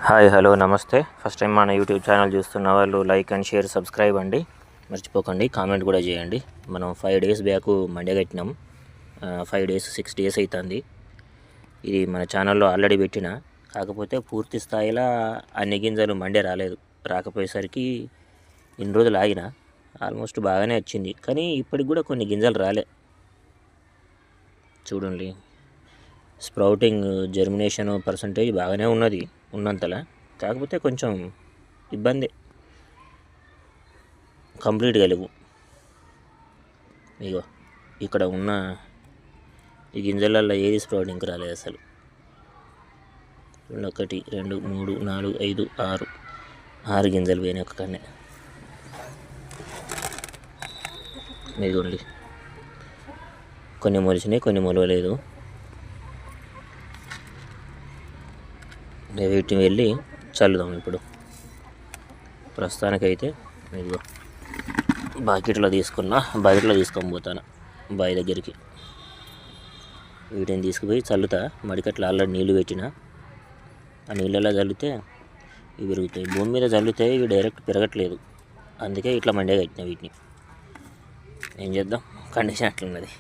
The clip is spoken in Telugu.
హాయ్ హలో నమస్తే. ఫస్ట్ టైం మన యూట్యూబ్ ఛానల్ చూస్తున్న వాళ్ళు లైక్ అండ్ షేర్ సబ్స్క్రైబ్ అండి. మర్చిపోకండి, కామెంట్ కూడా చేయండి. మనం 5 days బ్యాక్ మండే కట్టినాం. 5 days 6 days అవుతుంది. ఇది మన ఛానల్లో ఆల్రెడీ పెట్టిన, కాకపోతే పూర్తి స్థాయిలో అన్ని గింజలు మండే రాలేదు. రాకపోయేసరికి ఇన్ని రోజులు ఆగిన. ఆల్మోస్ట్ బాగానే వచ్చింది, కానీ ఇప్పటికి కూడా కొన్ని గింజలు రాలే. చూడండి, స్ప్రౌటింగ్ జర్మినేషన్ పర్సంటేజ్ బాగానే ఉన్నది ఉన్నంతలా, కాకపోతే కొంచెం ఇబ్బంది, కంప్లీట్గా లేవు. ఇగో ఇక్కడ ఉన్న ఈ గింజలల్లో ఏది స్ప్రౌటింగ్కి రాలేదు అసలు. 1 2 3 4 5 6 గింజలు పోయినాయి ఒక్కనే. ఇదిగోండి, కొన్ని మొలిచినాయి, కొన్ని మొలవలేదు. వీటిని వెళ్ళి చల్లుదాం ఇప్పుడు. ప్రస్తుతానికైతే ఇదిగో బకెట్లో తీసుకొని పోతాను బావి దగ్గరికి. వీటిని తీసుకుపోయి చల్లుతా. మడికట్లో ఆల్రెడీ నీళ్లు పెట్టిన, ఆ నీళ్ళలో చల్లితే ఇవి పెరుగుతాయి. భూమి మీద చల్లితే ఇవి డైరెక్ట్ పెరగట్లేదు, అందుకే ఇట్లా మండే కట్టిన. వీటిని ఏం చేద్దాం, కండిషన్ అట్లున్నది.